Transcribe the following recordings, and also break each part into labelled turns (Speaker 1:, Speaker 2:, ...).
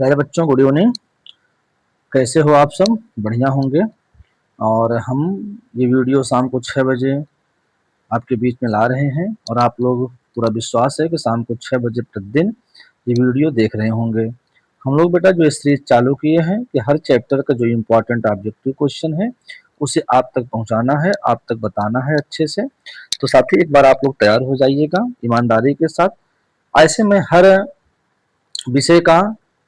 Speaker 1: प्यारे बच्चों, good evening. कैसे हो आप सब? बढ़िया होंगे। और हम ये वीडियो शाम को 6 बजे आपके बीच में ला रहे हैं और आप लोग, पूरा विश्वास है कि शाम को 6 बजे प्रतिदिन ये वीडियो देख रहे होंगे। हम लोग बेटा जो सीरीज चालू किए हैं कि हर चैप्टर का जो इम्पोर्टेंट ऑब्जेक्टिव क्वेश्चन है उसे आप तक पहुंचाना है, आप तक बताना है अच्छे से। तो साथ ही एक बार आप लोग तैयार हो जाइएगा ईमानदारी के साथ। ऐसे में हर विषय का,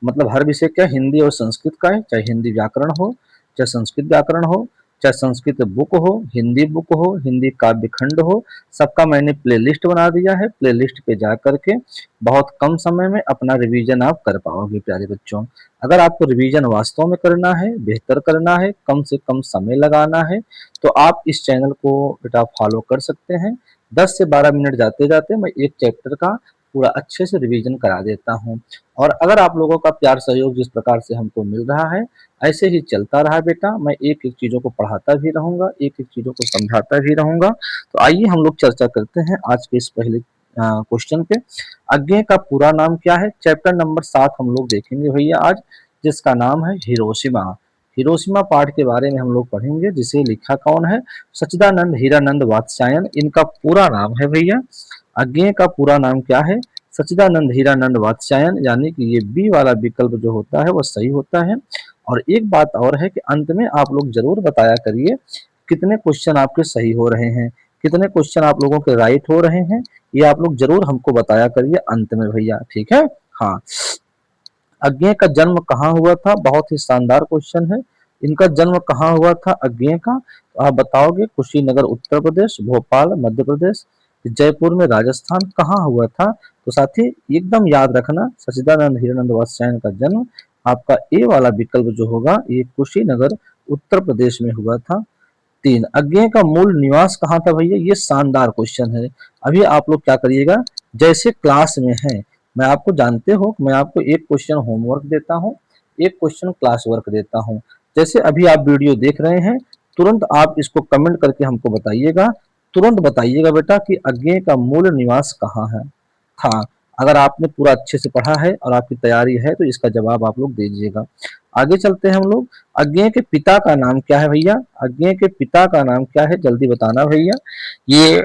Speaker 1: मतलब हर विषय क्या, हिंदी और संस्कृत का है, चाहे हिंदी व्याकरण हो, चाहे संस्कृत व्याकरण हो, चाहे संस्कृत बुक हो, हिंदी बुक हो, हिंदी काव्य खंड हो, सबका मैंने प्लेलिस्ट बना दिया है। प्लेलिस्ट पे जा करके बहुत कम समय में अपना रिवीजन आप कर पाओगे प्यारे बच्चों। अगर आपको रिवीजन वास्तव में करना है, बेहतर करना है, कम से कम समय लगाना है, तो आप इस चैनल को बेटा फॉलो कर सकते हैं। 10 से 12 मिनट जाते जाते मैं एक चैप्टर का पूरा अच्छे से रिवीजन करा देता हूँ। और अगर आप लोगों का प्यार सहयोग जिस प्रकार से हमको मिल रहा है, ऐसे ही चलता रहा बेटा, मैं एक एक चीज़ों को पढ़ाता भी रहूँगा, एक एक चीज़ों को समझाता भी रहूँगा। तो आइए हम लोग चर्चा करते हैं आज के इस पहले क्वेश्चन पे। अज्ञेय का पूरा नाम क्या है? चैप्टर नंबर 7 हम लोग देखेंगे भैया आज, जिसका नाम है हिरोशिमा। हिरोशिमा पाठ के बारे में हम लोग पढ़ेंगे, जिसे लिखा कौन है? सच्चिदानंद हीरानंद वात्स्यायन, इनका पूरा नाम है भैया। अज्ञेय का पूरा नाम क्या है? सच्चिदानंद हीरानंद वात्स्यायन, यानी कि ये बी वाला विकल्प जो होता है वो सही होता है। और एक बात और है कि अंत में आप लोग जरूर बताया करिए कितने क्वेश्चन आपके सही हो रहे हैं, कितने क्वेश्चन आप लोगों के राइट हो रहे हैं, ये आप लोग जरूर हमको बताया करिए अंत में भैया, ठीक है? हाँ। अज्ञेय का जन्म कहाँ हुआ था? बहुत ही शानदार क्वेश्चन है। इनका जन्म कहाँ हुआ था अज्ञेय का? तो आप बताओगे कुशीनगर उत्तर प्रदेश, भोपाल मध्य प्रदेश, जयपुर में राजस्थान। कहाँ हुआ था? तो साथी एकदम याद रखना, सच्चिदानंद हीरानंद वात्स्यायन का जन्म आपका ए वाला विकल्प जो होगा ये कुशीनगर उत्तर प्रदेश में हुआ था। 3, अज्ञेय का मूल निवास कहाँ था भैया? ये शानदार क्वेश्चन है। अभी आप लोग क्या करिएगा, जैसे क्लास में है, मैं आपको, जानते हो मैं आपको एक क्वेश्चन होमवर्क देता हूँ, एक क्वेश्चन क्लास वर्क देता हूँ। जैसे अभी आप वीडियो देख रहे हैं, तुरंत आप इसको कमेंट करके हमको बताइएगा, तुरंत बताइएगा बेटा कि अज्ञेय का मूल निवास कहाँ है। हाँ, अगर आपने पूरा अच्छे से पढ़ा है और आपकी तैयारी है तो इसका जवाब आप लोग दीजिएगा। आगे चलते हैं हम लोग। अज्ञेय के पिता का नाम क्या है भैया? अज्ञेय के पिता का नाम क्या है, जल्दी बताना भैया। ये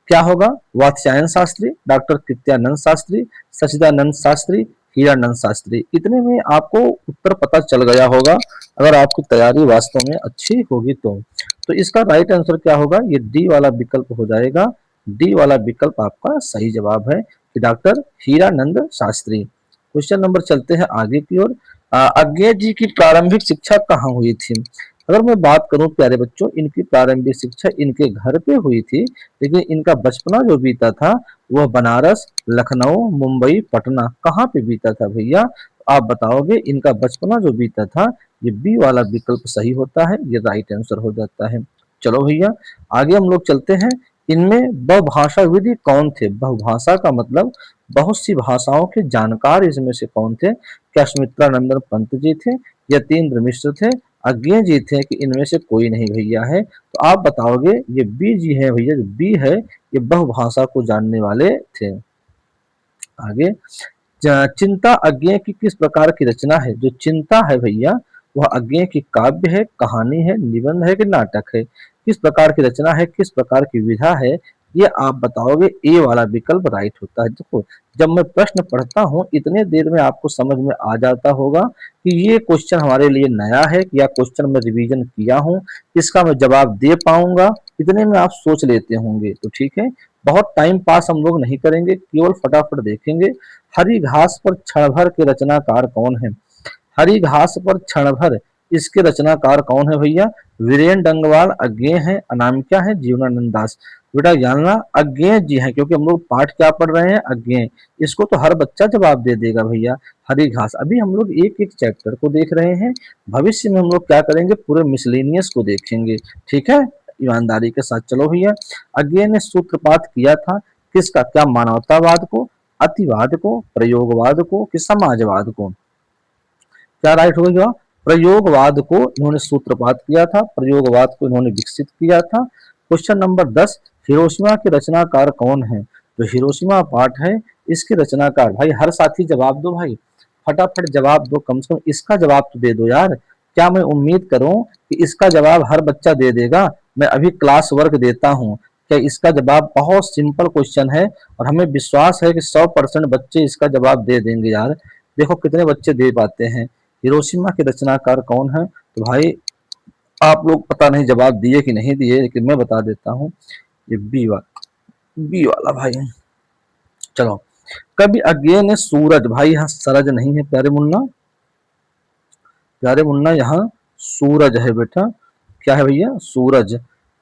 Speaker 1: क्या होगा? वात्स्यायन शास्त्री, डॉक्टर कृत्यानंद शास्त्री, सच्चिदानंद शास्त्री, हीरानंद शास्त्री। इतने में आपको उत्तर पता चल गया होगा अगर आपकी तैयारी वास्तव में अच्छी होगी तो इसका राइट आंसर क्या होगा? ये डी वाला विकल्प हो जाएगा। डी वाला विकल्प आपका सही जवाब है कि doctor Hiranand Shastri. Question number चलते हैं आगे की ओर। अज्ञेय जी की प्रारंभिक शिक्षा कहाँ हुई थी? अगर मैं बात करूं प्यारे बच्चों, इनकी प्रारंभिक शिक्षा इनके घर पे हुई थी, लेकिन इनका बचपना जो बीता था वह बनारस, लखनऊ, मुंबई, पटना, कहाँ पे बीता था भैया? आप बताओगे इनका बचपना जो बीता था, ये बी वाला विकल्प सही होता है, ये राइट आंसर हो जाता है। चलो भैया आगे हम लोग चलते हैं। इनमें बहुभाषा विधि कौन थे? बहुभाषा का मतलब बहुत सी भाषाओं के जानकार इसमें से कौन थे? क्या सुमित्रा नंदन पंत जी थे, यतीन्द्र मिश्र थे, अज्ञेय जी थे, कि इनमें से कोई नहीं भैया है? तो आप बताओगे ये बी जी है भैया, जो बी है ये बहुभाषा को जानने वाले थे। आगे, चिंता अज्ञेय की किस प्रकार की रचना है? जो चिंता है भैया वह अज्ञेय की काव्य है, कहानी है, निबंध है कि नाटक है? किस प्रकार की रचना है, किस प्रकार की विधा है, ये आप बताओगे। ए वाला विकल्प राइट होता है। देखो, जब मैं प्रश्न पढ़ता हूँ इतने देर में आपको समझ में आ जाता होगा कि ये क्वेश्चन हमारे लिए नया है या क्वेश्चन मैं रिवीजन किया हूँ, इसका मैं जवाब दे पाऊंगा, इतने में आप सोच लेते होंगे। तो ठीक है, बहुत टाइम पास हम लोग नहीं करेंगे, केवल फटाफट देखेंगे। हरी घास पर क्षण भर के रचनाकार कौन है? हरी घास पर क्षण भर, इसके रचनाकार कौन है भैया? वीरेन डंगवाल अज्ञेय है, अनामिका है, जीवनानंद दास। बेटा जानना अज्ञेय जी हैं, क्योंकि हम लोग पाठ क्या पढ़ रहे हैं? अज्ञेय। इसको तो हर बच्चा जवाब दे देगा भैया। हरी घास, अभी हम लोग एक एक चैप्टर को देख रहे हैं, भविष्य में हम लोग क्या करेंगे? पूरे मिसलेनियस को देखेंगे, ठीक है? ईमानदारी के साथ चलो भैया। अज्ञेय ने सूत्रपात किया था किसका? क्या मानवतावाद को, अतिवाद को, प्रयोगवाद को कि समाजवाद को? क्या राइट हो गया? प्रयोगवाद को इन्होंने सूत्रपात किया था, प्रयोगवाद को इन्होंने विकसित किया था। क्वेश्चन नंबर 10, हिरोशिमा के रचनाकार कौन है? जो हिरोशिमा पाठ है इसके रचनाकार, भाई हर साथी जवाब दो भाई, फटाफट जवाब दो, कम से कम इसका जवाब तो दे दो यार। क्या मैं उम्मीद करूं कि इसका जवाब हर बच्चा दे देगा? मैं अभी क्लास वर्क देता हूं। क्या इसका जवाब बहुत सिंपल क्वेश्चन है और हमें विश्वास है कि 100% बच्चे इसका जवाब दे देंगे यार। देखो कितने बच्चे दे पाते हैं। हिरोशिमा के रचनाकार कौन है? तो भाई आप लोग पता नहीं जवाब दिए कि नहीं दिए, लेकिन मैं बता देता हूँ, ये बी वाला भाई। चलो, कभी अज्ञेय ने सूरज, भाई यहाँ सरज नहीं है प्यारे मुन्ना, प्यारे मुन्ना यहाँ सूरज है बेटा। क्या है भैया? सूरज।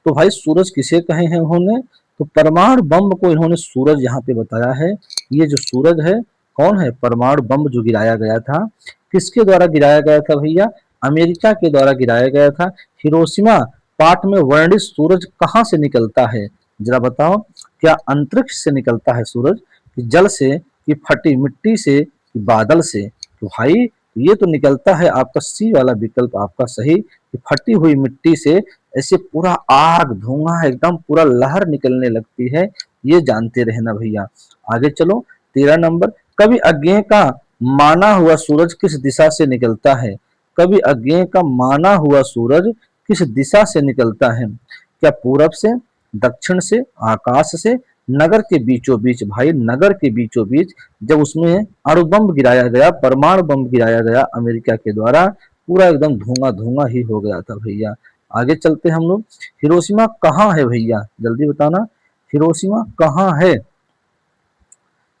Speaker 1: तो भाई सूरज किसे कहे हैं उन्होंने? तो परमाणु बम को इन्होंने सूरज यहाँ पे बताया है। ये जो सूरज है कौन है? परमाणु बम जो गिराया गया था, किसके द्वारा गिराया गया था भैया? अमेरिका के द्वारा गिराया गया था। हिरोशिमा पाठ में वर्णित सूरज कहाँ से निकलता है? जरा बताओ। क्या अंतरिक्ष से निकलता है सूरज, कि जल से, कि फटी मिट्टी से, कि बादल से? तो भाई ये तो निकलता है आपका सी वाला विकल्प आपका सही, कि फटी हुई मिट्टी से ऐसे पूरा आग धुआं एकदम पूरा लहर निकलने लगती है। ये जानते रहना भैया। आगे चलो, 13 नंबर, कभी अज्ञेय का माना हुआ सूरज किस दिशा से निकलता है? कभी अज्ञेय का माना हुआ सूरज किस दिशा से निकलता है? क्या पूरब से, दक्षिण से, आकाश से, नगर के बीचों बीच? भाई नगर के बीचों बीच, जब उसमें अणु बम गिराया गया, परमाणु बम गिराया गया अमेरिका के द्वारा, पूरा एकदम धुआं धुआं ही हो गया था भैया। आगे चलते हम लोग। हिरोशिमा कहाँ है भैया? जल्दी बताना, हिरोशिमा कहाँ है?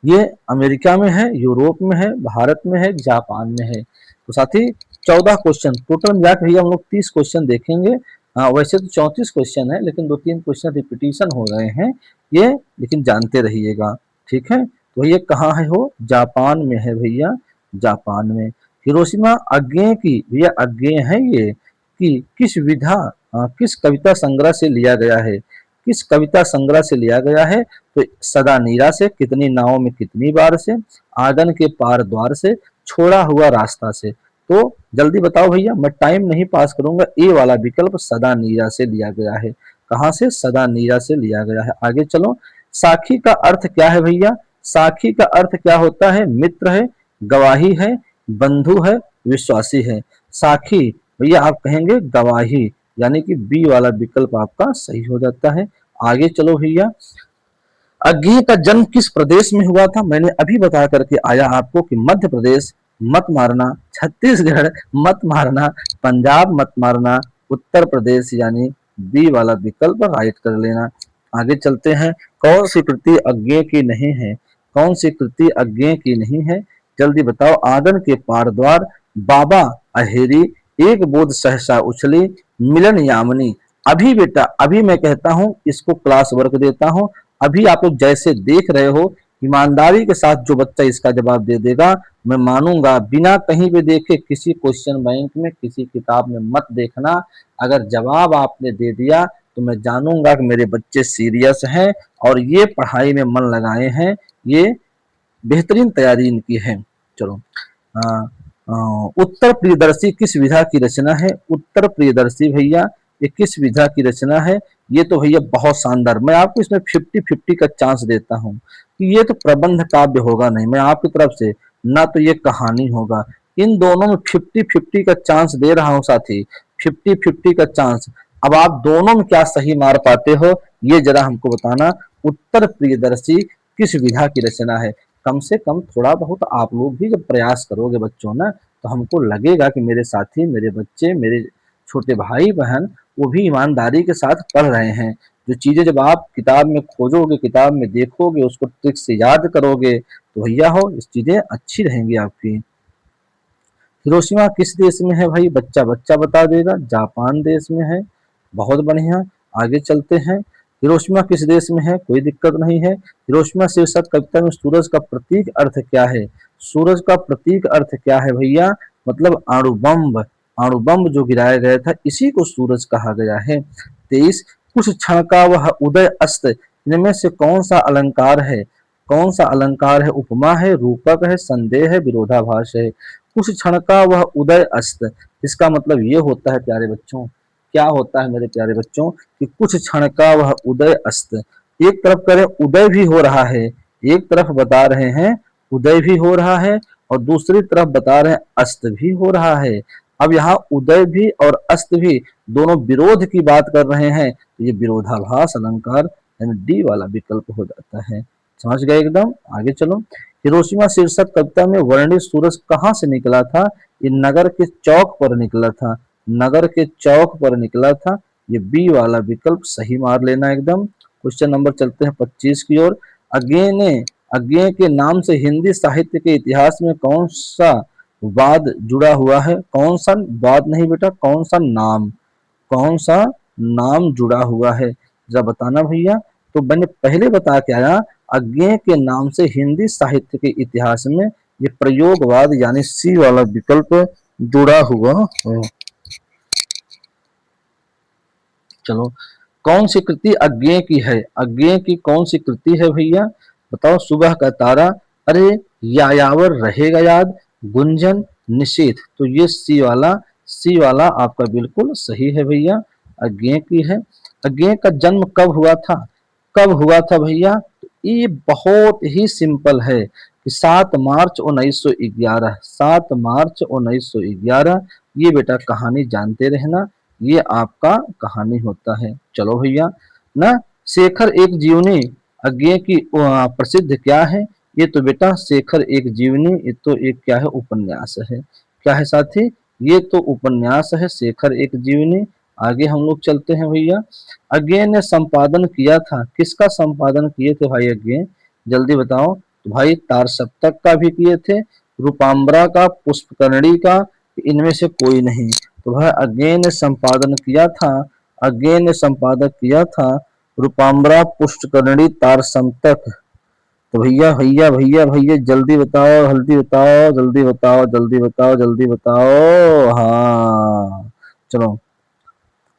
Speaker 1: ये अमेरिका में है, यूरोप में है, भारत में है, जापान में है। तो साथी 14 क्वेश्चन टोटल मिला के भैया हम लोग 30 क्वेश्चन देखेंगे। वैसे तो 34 क्वेश्चन है, लेकिन 2-3 क्वेश्चन रिपीटिशन हो गए हैं ये, लेकिन जानते रहिएगा, ठीक है। तो ये कहाँ है? हो जापान में है भैया, जापान में। हिरोशिमा अज्ञेय की, भैया अज्ञेय है ये, कि किस विधा, किस कविता संग्रह से लिया गया है? किस कविता संग्रह से लिया गया है? तो सदा नीरा से, कितनी नावों में कितनी बार से, आंगन के पार द्वार से, छोड़ा हुआ रास्ता से। तो जल्दी बताओ भैया, मैं टाइम नहीं पास करूंगा। ए वाला विकल्प सदा नीरा से लिया गया है। कहां से? सदा नीरा से लिया गया है। आगे चलो, साखी का अर्थ क्या है भैया? साखी का अर्थ क्या होता है? मित्र है, गवाही है, बंधु है, विश्वासी है। साखी भैया आप कहेंगे गवाही, यानी कि बी वाला विकल्प आपका सही हो जाता है। आगे चलो भैया, अज्ञेय का जन्म किस प्रदेश में हुआ था? मैंने अभी बता करके आया आपको कि मध्य प्रदेश मत मारना, छत्तीसगढ़ मत मारना, पंजाब मत मारना, उत्तर प्रदेश, यानी बी वाला विकल्प राइट कर लेना। आगे चलते हैं, कौन सी कृति अज्ञेय की नहीं है? कौन सी कृति अज्ञेय की नहीं है? जल्दी बताओ। आंगन के पार द्वार, बाबा अहेरी, एक बोध सहसा उछली, मिलन यामिनी। अभी बेटा, अभी मैं कहता हूं, इसको क्लास वर्क देता हूं। अभी आप लोग जैसे देख रहे हो, ईमानदारी के साथ जो बच्चा इसका जवाब दे देगा, मैं मानूंगा। बिना कहीं पे देखे, किसी क्वेश्चन बैंक में, किसी किताब में मत देखना। अगर जवाब आपने दे दिया तो मैं जानूंगा कि मेरे बच्चे सीरियस हैं और ये पढ़ाई में मन लगाए हैं, ये बेहतरीन तैयारी इनकी है। चलो, उत्तर प्रियदर्शी किस विधा की रचना है? उत्तर प्रियदर्शी भैया ये किस विधा की रचना है? ये तो भैया बहुत शानदार, मैं आपको इसमें 50-50 का चांस देता हूं कि ये तो प्रबंध काव्य होगा नहीं, मैं आपकी तरफ से, ना तो ये कहानी होगा। इन दोनों में 50-50 का चांस दे रहा हूं साथी, 50-50 का चांस। अब आप दोनों में क्या सही मार पाते हो, ये जरा हमको बताना। उत्तर प्रियदर्शी किस विधा की रचना है? कम से कम थोड़ा बहुत आप लोग भी जब प्रयास करोगे बच्चों ना, तो हमको लगेगा कि मेरे साथी, मेरे बच्चे, मेरे छोटे भाई बहन, वो भी ईमानदारी के साथ पढ़ रहे हैं। जो चीजें जब आप किताब में खोजोगे, किताब में देखोगे, उसको ट्रिक से याद करोगे, तो भैया हो इस चीजें अच्छी रहेंगी आपकी। हिरोशिमा किस देश में है भाई? बच्चा बच्चा बता देगा, जापान देश में है। बहुत बढ़िया, आगे चलते हैं। हिरोशिमा किस देश में है? कोई दिक्कत नहीं है। हिरोशिमा शीर्षक कविता में सूरज का प्रतीक अर्थ क्या है? सूरज का प्रतीक अर्थ क्या है भैया? मतलब अणुबम, अणुबम जो गिराया गया था, इसी को सूरज कहा गया है। 23, कुछ क्षण का वह उदय अस्त, इनमें से कौन सा अलंकार है? कौन सा अलंकार है? उपमा है, रूपक है, संदेह है, विरोधाभास है। कुछ क्षण का वह उदय अस्त, इसका मतलब ये होता है प्यारे बच्चों, क्या होता है मेरे प्यारे बच्चों, कि कुछ क्षण का वह उदय अस्त, एक तरफ करें उदय भी हो रहा है, एक तरफ बता रहे हैं उदय भी हो रहा है, और दूसरी तरफ बता रहे हैं अस्त भी हो रहा है। अब यहाँ उदय भी और अस्त भी दोनों विरोध की बात कर रहे हैं, तो ये विरोधाभास अलंकार यानी डी वाला विकल्प हो जाता है। समझ गए एकदम। आगे चलो। हिरोशिमा शीर्षक कविता में वर्णित सूरज कहाँ से निकला था? ये नगर के चौक पर निकला था। नगर के चौक पर निकला था। ये बी वाला विकल्प सही मार लेना एकदम। क्वेश्चन नंबर चलते हैं 25 की ओर। अज्ञेय के नाम से हिंदी साहित्य के इतिहास में कौन सा वाद जुड़ा हुआ है? कौन सा वाद नहीं बेटा, कौन सा नाम, कौन सा नाम जुड़ा हुआ है, जरा बताना भैया। तो मैंने पहले बता के आया, अज्ञेय के नाम से हिंदी साहित्य के इतिहास में ये प्रयोगवाद यानी सी वाला विकल्प जुड़ा हुआ है। चलो, कौन सी कृति अज्ञेय की है? अज्ञेय की कौन सी कृति है भैया, बताओ। सुबह का तारा, अरे यायावर रहेगा याद, गुंजन, निशीथ। तो ये सी वाला आपका बिल्कुल सही है भैया, अज्ञेय की है। अज्ञेय का जन्म कब हुआ था? कब हुआ था भैया? ये बहुत ही सिंपल है कि 7 मार्च 1911, 7 मार्च 1911। ये बेटा कहानी जानते रहना, ये आपका कहानी होता है। चलो भैया ना, शेखर एक जीवनी अज्ञेय की प्रसिद्ध क्या है? ये तो बेटा शेखर एक जीवनी, ये तो एक क्या है, उपन्यास है। क्या है साथी? ये तो उपन्यास है शेखर एक जीवनी। आगे हम लोग चलते हैं भैया। अज्ञेय ने संपादन किया था, किसका संपादन किए थे भाई अज्ञेय, जल्दी बताओ। तो भाई तार सप्तक का भी किए थे, रूपाम्बरा का, पुष्पकर्णी का, इनमें से कोई नहीं। तो भाई अज्ञेय ने संपादन किया था, अज्ञेय ने संपादक किया था रूपाम्बरा, पुष्पकर्णी, तार सप्तक। तो भैया भैया भैया भैया जल्दी बताओ, जल्दी बताओ, जल्दी बताओ, जल्दी बताओ, जल्दी बताओ। हाँ चलो।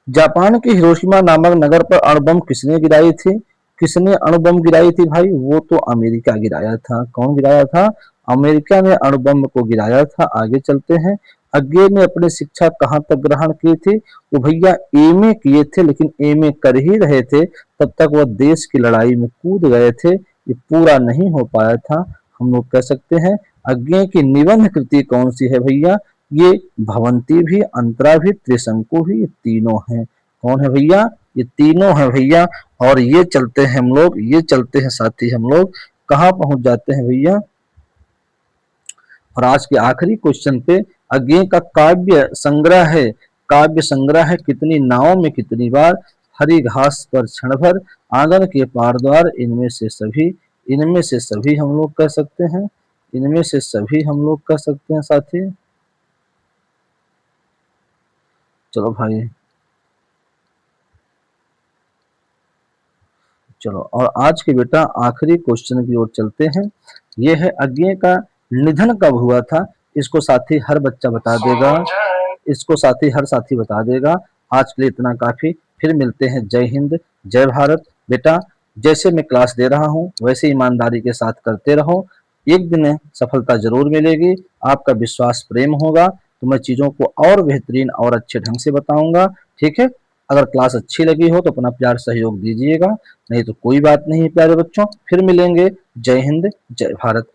Speaker 1: जापान के हिरोशिमा नामक नगर पर अणुबम किसने गिराई थी? किसने अणुबम गिराई थी भाई? वो तो अमेरिका गिराया था। कौन गिराया था? अमेरिका ने अणुबम को गिराया था। आगे चलते हैं। अज्ञेय ने अपनी शिक्षा कहाँ तक ग्रहण की थी? वो भैया एमए किए थे, लेकिन एमए कर ही रहे थे तब तक वह देश की लड़ाई में कूद गए थे, ये पूरा नहीं हो पाया था। हम लोग कह सकते हैं अज्ञेय की निबंध कृति कौन सी है भैया? ये भवंती भी, अंतरा भी, त्रिशंकु भी, ये तीनों हैं। कौन है भैया? ये तीनों है भैया। और ये चलते हैं हम लोग, ये चलते हैं साथी हम लोग कहाँ पहुंच जाते हैं भैया, और आज के आखिरी क्वेश्चन पे। अज्ञेय का काव्य संग्रह है कितनी नावों में कितनी बार, हरी घास पर क्षण भर, आंगन के पार द्वार, इनमें से सभी, इनमें से सभी हम लोग कह सकते हैं, इनमें से सभी हम लोग कह सकते हैं साथी। चलो भाई, चलो और आज के बेटा आखिरी क्वेश्चन की ओर चलते हैं। ये है अज्ञेय का निधन कब हुआ था? इसको साथी हर बच्चा बता देगा, इसको साथी हर साथी बता देगा। आज के लिए इतना काफी, फिर मिलते हैं। जय हिंद, जय भारत। बेटा जैसे मैं क्लास दे रहा हूँ वैसे ईमानदारी के साथ करते रहो, एक दिन सफलता जरूर मिलेगी। आपका विश्वास प्रेम होगा तो मैं चीजों को और बेहतरीन और अच्छे ढंग से बताऊंगा। ठीक है, अगर क्लास अच्छी लगी हो तो अपना प्यार सहयोग दीजिएगा, नहीं तो कोई बात नहीं प्यारे बच्चों, फिर मिलेंगे। जय हिंद, जय भारत।